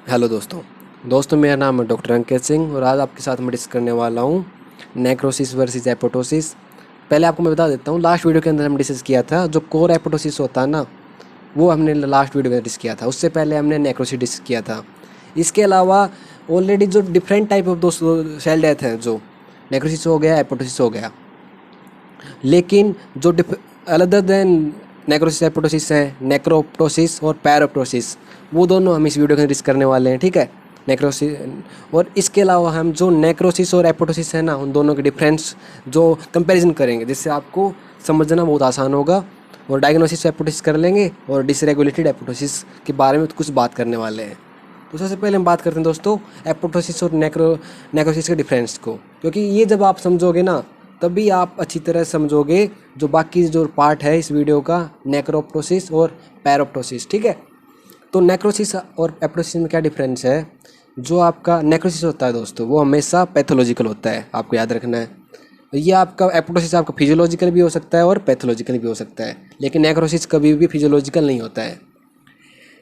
Hello दोस्तों मेरा नाम है डॉक्टर अंकित सिंह और आज आपके साथ मैं डिस्कस करने वाला हूँ नेक्रोसिस वर्सेस एपोटोसिस। पहले आपको मैं बता देता हूँ, लास्ट वीडियो के अंदर हमने डिस्कस किया था जो कोर एपोटोसिस होता है ना, वो हमने लास्ट वीडियो में डिस्कस किया था। उससे पहले हमने नेक्रोसिस डिस्कस किया था। इसके अलावा ऑलरेडी जो डिफरेंट टाइप ऑफ दोस्तों सेल डेथ है, जो नेक्रोसिस हो गया, एपोटोसिस हो गया, लेकिन जो अदर देन नेक्रोसिस एपोटोसिस है, नेक्रोप्टोसिस और पैरोप्टोसिस, वो दोनों हम इस वीडियो के अंदर डिस्कस करने वाले हैं। ठीक है, नेक्रोसिस और इसके अलावा हम जो नेक्रोसिस और एपोटोसिस है ना, उन दोनों के डिफरेंस जो कंपैरिजन करेंगे, जिससे आपको समझना बहुत आसान होगा। और डायग्नोसिस एपोटोसिस कर लेंगे और डिसरेगुलेटेड एपोटोसिस के बारे में कुछ बात करने वाले हैं। तो सबसे पहले हम बात करते हैं दोस्तों एपोटोसिस और नेक्रोसिस के डिफरेंस को, क्योंकि ये जब आप समझोगे ना, तभी आप अच्छी तरह समझोगे जो बाकी जो पार्ट है इस वीडियो का, नेक्रोप्टोसिस और पैरोप्टोसिस। ठीक है, तो नेक्रोसिस और एपोटोसिस में क्या डिफरेंस है। जो आपका नेक्रोसिस होता है दोस्तों, वो हमेशा पैथोलॉजिकल होता है, आपको याद रखना है। ये आपका एपोटोसिस आपका फिजियोलॉजिकल भी हो सकता है और पैथोलॉजिकल भी हो सकता है, लेकिन नेक्रोसिस कभी भी फिजियोलॉजिकल नहीं होता है।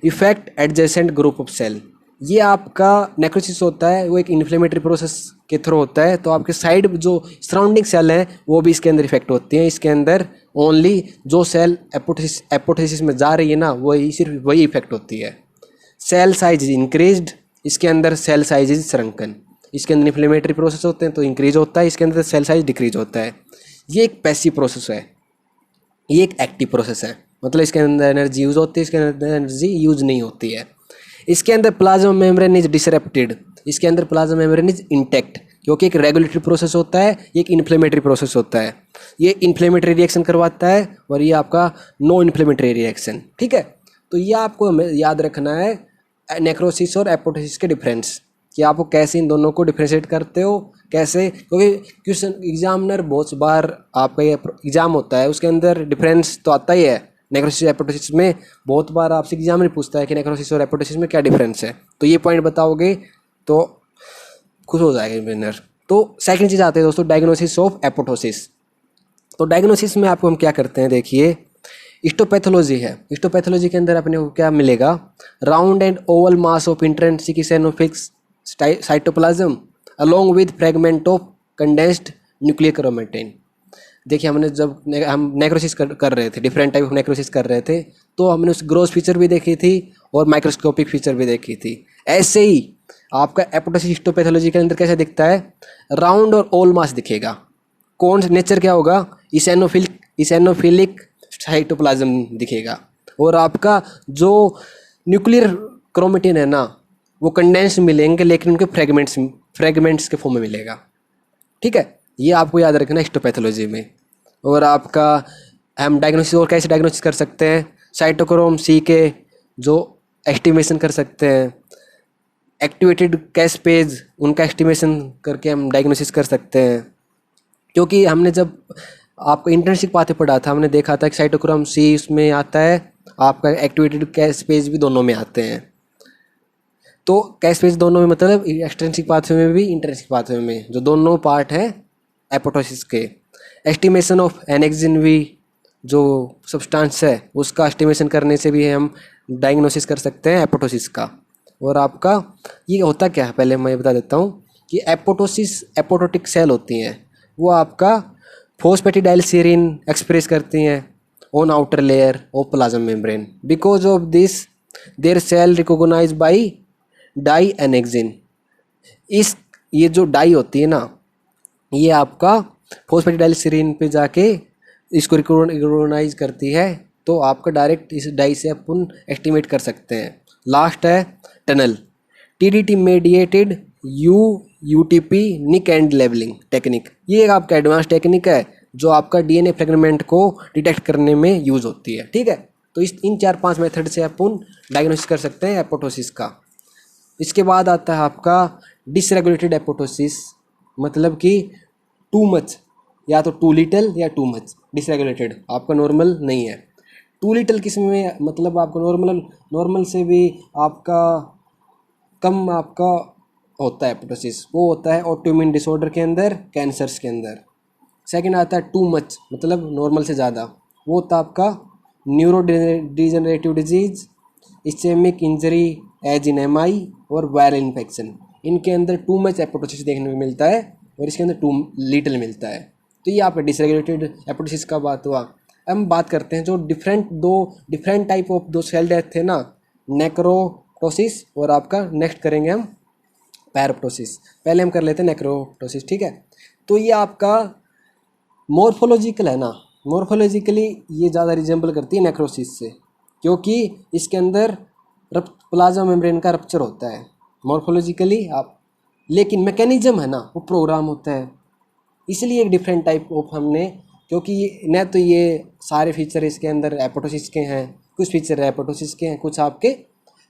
Effect adjacent group of cell, ये आपका नेक्रोसिस होता है, वो एक इन्फ्लेमेटरी प्रोसेस के थ्रू होता है, तो आपके साइड जो सराउंडिंग सेल हैं वो भी इसके अंदर इफेक्ट होती हैं। इसके अंदर ओनली जो सेल एपोटोसिस में जा रही है ना, वही सिर्फ वही इफेक्ट होती है। सेल साइज इज इंक्रीज्ड, इसके अंदर सेल साइज इज श्रंकन। इसके अंदर इन्फ्लेमेटरी प्रोसेस होते हैं तो इंक्रीज होता है, इसके अंदर सेल साइज डिक्रीज होता है। ये एक पैसिव प्रोसेस है, ये एक एक्टिव प्रोसेस है, मतलब इसके अंदर एनर्जी यूज होती है, इसके अंदर एनर्जी यूज नहीं होती है। इसके अंदर प्लाज्मा मेम्ब्रेन इज डिसरप्टेड, इसके अंदर प्लाज्मा मेम्ब्रेन इज इंटैक्ट, क्योंकि एक रेगुलेटरी प्रोसेस होता है, एक इन्फ्लेमेटरी प्रोसेस होता है। ये इन्फ्लेमेटरी रिएक्शन करवाता है और ये आपका नो इन्फ्लेमेटरी रिएक्शन। ठीक है, तो ये आपको याद रखना है नेक्रोसिस और एपोटोसिस के डिफरेंस, कि आपको कैसे इन दोनों को डिफ्रेंशिएट करते हो, कैसे, क्योंकि क्वेश्चन एग्जामिनर बहुत बार आपका ये एग्जाम होता है उसके अंदर डिफरेंस तो आता ही है। नेक्रोसिस एपोटोसिस में बहुत बार आपसे एग्जामिनर पूछता है कि नेक्रोसिस और एपोटोसिस में क्या डिफरेंस है, तो ये पॉइंट बताओगे तो खुश हो जाएगा एग्जामिनर। तो सेकंड चीज़ आते हैं दोस्तों डायग्नोसिस ऑफ एपोटोसिस। तो डायग्नोसिस में आपको हम क्या करते हैं, देखिए हिस्टोपैथोलॉजी है। हिस्टोपैथोलॉजी के अंदर अपने को क्या मिलेगा, round and oval mass of intrinsic eosinophilic cytoplasm along with fragment of condensed nuclear chromatin. देखिए हमने जब हम नेक्रोसिस कर रहे थे, डिफरेंट टाइप ऑफ नेक्रोसिस कर रहे थे, तो हमने उस ग्रोथ फीचर भी देखी थी और माइक्रोस्कोपिक फीचर भी देखी थी। ऐसे ही आपका एपोटोसिस हिस्टोपैथोलॉजी के अंदर कैसे दिखता है, राउंड और ओल मास दिखेगा। कौन नेचर क्या होगा, इसेनोफिलिक साइटोप्लाज्म दिखेगा। और आपका जो न्यूक्लियर क्रोमेटिन है ना, वो कंडेंस मिलेंगे, लेकिन उनके फ्रेगमेंट्स के फॉर्म में मिलेगा। ठीक है, ये आपको याद रखना हिस्टोपैथोलॉजी में। और आपका हम डायग्नोसिस और कैसे डायग्नोसिस कर सकते हैं, साइटोक्रोम सी के जो एस्टिमेशन कर सकते हैं, एक्टिवेटेड कैस्पेज उनका एस्टिमेशन करके हम डायग्नोसिस कर सकते हैं। क्योंकि हमने जब आपको इंटर्नशिप पाते पढ़ा था, हमने देखा था कि साइटोक्रोम सी उसमें आता है, आपका एक्टिवेटेड कैस्पेज भी दोनों में आते हैं। तो कैस्पेज दोनों में मतलब एक्सट्रिंसिक पाथवे में भी इंट्रिंसिक पाथवे में, जो दोनों पार्ट हैं एपोटोसिस के। एस्टिमेशन ऑफ एनेक्सिन भी जो सब्सटेंस है उसका एस्टिमेशन करने से भी हम डायग्नोसिस कर सकते हैं एपोटोसिस का। और आपका ये होता क्या है, पहले मैं बता देता हूँ कि एपोटोटिक सेल होती हैं, वो आपका फोस्फेटिडाइलसीरिन एक्सप्रेस करती हैं on outer layer of plasma membrane. Because of this their cell recognize by dye annexin. इस ये जो डाई होती है ना, ये आपका फोस्फेटिडाइलसीरिन पे जाके इसको रिकॉग्नाइज करती है, तो आपका डायरेक्ट इस डाई से अपन एस्टिमेट कर सकते हैं। लास्ट है TUNEL TDT mediated UTP nick end labeling technique. ये एक आपका एडवांस टेक्निक है जो आपका डीएनए फ्रेगमेंट को डिटेक्ट करने में यूज होती है। ठीक है, तो इन 4-5 मेथड से अपन डायग्नोसिस कर सकते हैं एपोटोसिस का। इसके बाद आता है आपका डिसरेगुलेटेड एपोटोसिस, मतलब कि टू मच, या तो टू लिटल या टू मच। डिसरेगुलेटेड आपका नॉर्मल नहीं है। टू लिटल किस में, मतलब आपका नॉर्मल से भी आपका कम आपका होता है एपोटोसिस, वो होता है ऑटोइम्यून डिसऑर्डर के अंदर, कैंसर्स के अंदर। सेकंड आता है टू मच, मतलब नॉर्मल से ज़्यादा, वो होता है आपका neurodegenerative disease, ischemic injury as in MI और वायरल इन्फेक्शन। इनके अंदर टू मच एपोटोसिस देखने को मिलता है और इसके अंदर टू लिटिल मिलता है। तो ये आपका डिसरेगुलेटेड एपोटोसिस का बात हुआ। अब हम बात करते हैं जो डिफरेंट टाइप ऑफ दो सेल डेथ थे ना, नेक्रोटोसिस और आपका नेक्स्ट करेंगे हम पैराप्टोसिस। पहले हम कर लेते हैं नेक्रोटोसिस, ठीक है। तो ये आपका मॉर्फोलॉजिकल है ना, मॉर्फोलॉजिकली ये ज़्यादा रिजेंबल करती है नेक्रोसिस से, क्योंकि इसके अंदर प्लाज्मा मेम्ब्रेन का रप्चर होता है मॉर्फोलॉजिकली आप, लेकिन मैकेनिज्म है ना वो प्रोग्राम होता है। इसलिए एक डिफरेंट टाइप ऑफ हमने, क्योंकि न तो ये सारे फीचर इसके अंदर एपोटोसिस के हैं, कुछ फीचर एपोटोसिस के हैं, कुछ आपके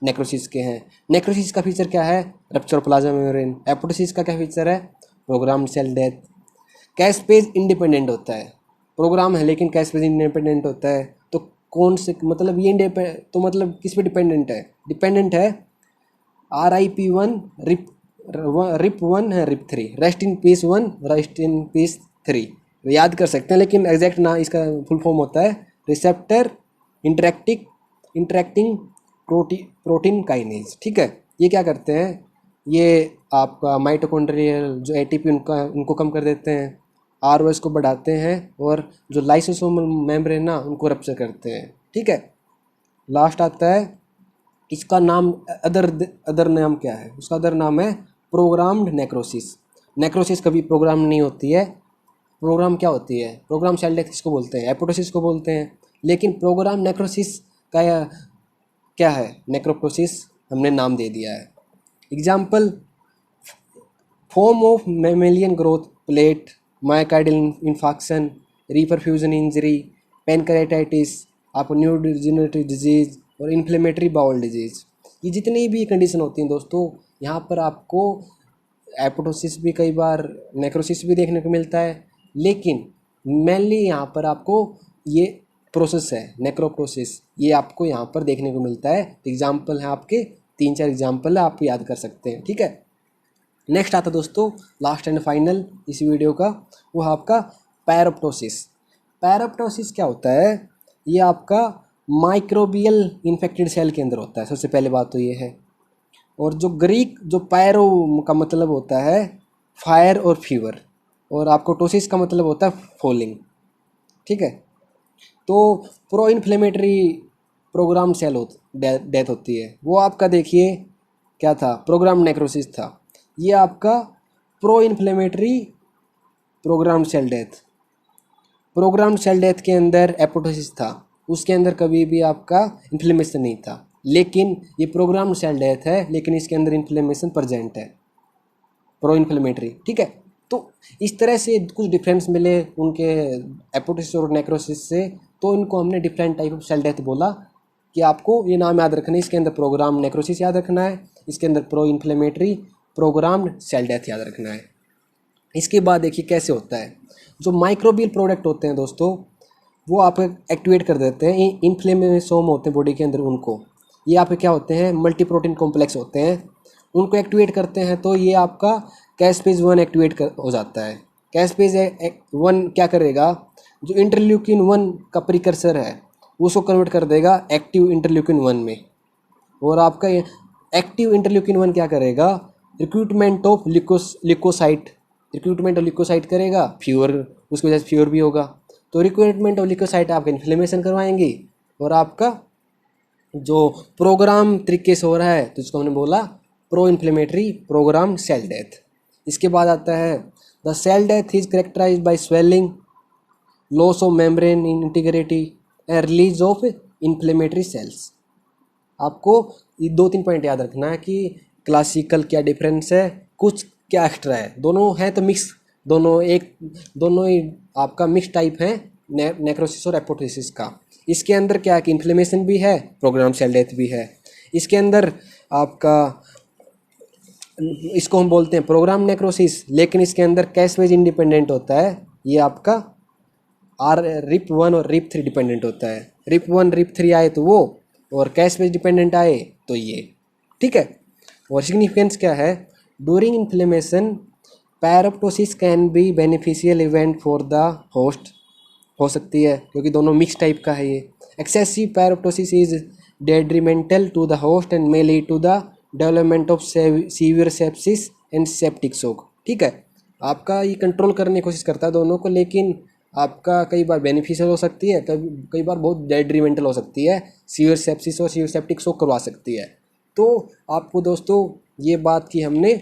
नेक्रोसिस के हैं। नेक्रोसिस का फीचर क्या है? Rupture plasma membrane. एपोटोसिस का क्या फीचर है? Program cell death. Caspase independent होता है, प्रोग्राम है लेकिन कैस्पेज इंडिपेंडेंट होता है। तो कौन से मतलब ये तो मतलब किस पे डिपेंडेंट है? डिपेंडेंट है RIP1 RIP1 है, RIP3 rest in peace 1 rest in peace 3 याद कर सकते हैं, लेकिन एग्जैक्ट ना इसका फुल फॉर्म होता है रिसेप्टर इंटरेक्टिंग प्रोटीन काइनेज, ठीक है। ये क्या करते हैं? ये आपका माइटोकॉन्ड्रियल जो ATP उनको कम कर देते हैं, ROS को बढ़ाते हैं और जो लाइसोसोमल मेम्ब्रेन ना उनको रप्चर करते हैं, ठीक है। लास्ट आता है इसका नाम अदर नाम क्या है? उसका अदर नाम है प्रोग्राम्ड नेक्रोसिस। नेक्रोसिस कभी प्रोग्राम नहीं होती है। प्रोग्राम क्या होती है? प्रोग्राम सेल डेथ किसको बोलते हैं? एपोटोसिस को बोलते हैं। लेकिन प्रोग्राम नेक्रोसिस का क्या है? नेक्रोप्रोसिस हमने नाम दे दिया है। Example form of mammalian growth plate, myocardial infarction, reperfusion injury, pancreatitis, आप न्यूरोडेजेनरेटिव डिजीज़ और इन्फ्लेमेटरी बाउल डिजीज़, ये जितनी भी कंडीशन होती हैं दोस्तों, यहाँ पर आपको एपोटोसिस भी कई बार नेक्रोसिस भी देखने को मिलता है, लेकिन मेनली यहाँ पर आपको ये प्रोसेस है नेक्रोप्रोसेस, ये आपको यहाँ पर देखने को मिलता है। एग्जाम्पल है आपके 3-4 एग्जाम्पल है, आप याद कर सकते हैं, ठीक है। नेक्स्ट आता दोस्तों लास्ट एंड फाइनल इस वीडियो का, वो आपका पैराप्टोसिस। पैराप्टोसिस क्या होता है? ये आपका माइक्रोबियल इन्फेक्टेड सेल के अंदर होता है। सबसे पहले बात तो ये है। और जो ग्रीक जो पैरो का मतलब होता है फायर और फीवर, और आपको टोसिस का मतलब होता है फॉलिंग, ठीक है। तो pro inflammatory program cell death होती है, वो आपका देखिए क्या था? प्रोग्राम नेक्रोसिस था। ये आपका pro inflammatory program cell death. Program cell death के अंदर एपोटोसिस था, उसके अंदर कभी भी आपका इन्फ्लेमेशन नहीं था। लेकिन ये प्रोग्राम सेल डेथ है, लेकिन इसके अंदर इन्फ्लेमेशन प्रेजेंट है, प्रो इन्फ्लेमेटरी, ठीक है। तो इस तरह से कुछ डिफरेंस मिले उनके एपोटोसिस और नेक्रोसिस से, तो इनको हमने different type of cell death बोला कि आपको ये नाम याद रखना है। इसके अंदर प्रोग्राम नेक्रोसिस याद रखना है, इसके अंदर pro inflammatory programmed cell death याद रखना है। इसके बाद देखिए कैसे होता है। जो माइक्रोबियल प्रोडक्ट होते हैं दोस्तों, वो आप एक्टिवेट कर देते हैं इन्फ्लेमेसोम होते हैं बॉडी के अंदर, उनको ये आपके क्या होते हैं? मल्टी प्रोटीन कॉम्प्लेक्स होते हैं, उनको एक्टिवेट करते हैं। तो ये आपका कैस्पेज 1 एक्टिवेट हो जाता है। कैस्पेज 1 क्या करेगा? जो इंटरल्यूकिन 1 का प्रिकर्सर है उसको कन्वर्ट कर देगा एक्टिव इंटरल्यूकिन 1 में। और आपका एक्टिव इंटरल्यूकिन 1 क्या करेगा? रिक्रूटमेंट ऑफ लिकोसाइट करेगा, फीवर, उसकी वजह से फीवर भी होगा। तो रिक्रूटमेंट ऑफ लिकोसाइट आपका इन्फ्लेमेशन करवाएंगी, और आपका जो प्रोग्राम तरीके से हो रहा है तो इसको हमने बोला pro inflammatory program cell death. इसके बाद आता है the cell death is characterized by swelling, loss of membrane integrity and release of inflammatory cells. आपको ये 2-3 पॉइंट याद रखना है कि क्लासिकल क्या डिफरेंस है, कुछ क्या एक्स्ट्रा है। दोनों हैं तो मिक्स, दोनों ही आपका मिक्स टाइप है नेक्रोसिस और एपोटोसिस का। इसके अंदर क्या है कि इन्फ्लेमेशन भी है, प्रोग्राम सेल डेथ भी है। इसके अंदर आपका इसको हम बोलते हैं प्रोग्राम नेक्रोसिस, लेकिन इसके अंदर कैस्पेज इंडिपेंडेंट होता है। ये आपका RIP1 और RIP3 डिपेंडेंट होता है। RIP1 RIP3 आए तो वो, और कैस्पेज डिपेंडेंट आए तो ये, ठीक है। और सिग्निफिकेंस क्या है? During inflammation paraptosis can be beneficial event for the host, हो सकती है क्योंकि दोनों मिक्स टाइप का है ये। Excessive paraptosis is detrimental to the host and may lead to the development of severe sepsis and septic shock। ठीक है, आपका ये कंट्रोल करने की कोशिश करता है दोनों को, लेकिन आपका कई बार बेनिफिशियल हो सकती है, कई बार बहुत डेट्रीमेंटल हो सकती है, सीवियर सेप्सिस और सीवियर सेप्टिक शॉक करवा सकती है। तो आपको दोस्तों ये बात की हमने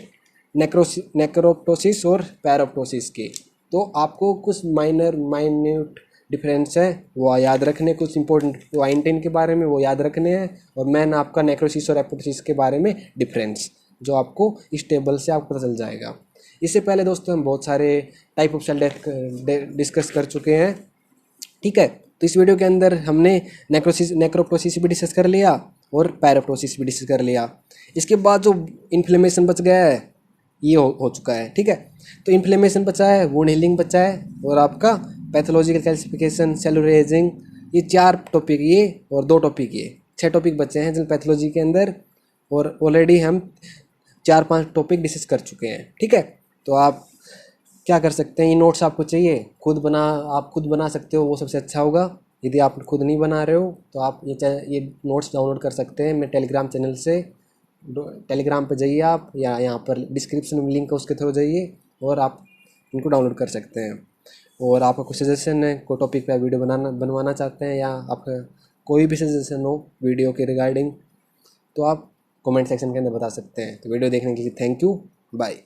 नेक्रोप्टोसिस और पैराप्टोसिस की, तो आपको कुछ माइन्यूट डिफरेंस है वो याद रखने, कुछ इंपॉर्टेंट पॉइंट इनके बारे में वो याद रखने हैं, और मैन आपका नेक्रोसिस और एपोप्टोसिस के बारे में डिफरेंस जो आपको इस टेबल से आपको पता चल जाएगा। इससे पहले दोस्तों हम बहुत सारे type of cell death discuss कर चुके हैं। ठीक है, तो इस वीडियो के अंदर हमने नेक्रोप्टोसिस भी डिस्कस कर लिया और पैराप्टोसिस भी डिस्कस कर लिया। इसके बाद जो इन्फ्लेमेशन बच गया है ये हो चुका है। ठीक है, तो इन्फ्लेमेशन बचा है, वुंड हीलिंग बचा है, और आपका पैथोलॉजिकल कैल्सिफिकेशन, सेलुलर एजिंग, ये 4 टॉपिक ये और 2 टॉपिक ये 6 टॉपिक बचे हैं जिन पैथोलॉजी के अंदर, और ऑलरेडी हम 4-5 टॉपिक डिस्कस कर चुके हैं। ठीक है, तो आप क्या कर सकते हैं, ये नोट्स आपको चाहिए आप खुद बना सकते हो, वो सबसे अच्छा होगा। यदि आप खुद नहीं बना रहे हो तो आप ये नोट्स डाउनलोड कर सकते हैं मेरे टेलीग्राम चैनल से। टेलीग्राम पे जाइए आप, या यहाँ पर डिस्क्रिप्शन में लिंक है उसके थ्रू जाइए और आप इनको डाउनलोड कर सकते हैं। और आपका कोई सजेशन है, कोई टॉपिक पे वीडियो बनवाना चाहते हैं, या आपका कोई भी सजेशन हो वीडियो के रिगार्डिंग, तो आप कमेंट सेक्शन के अंदर बता सकते हैं। तो वीडियो देखने के लिए थैंक यू, बाय।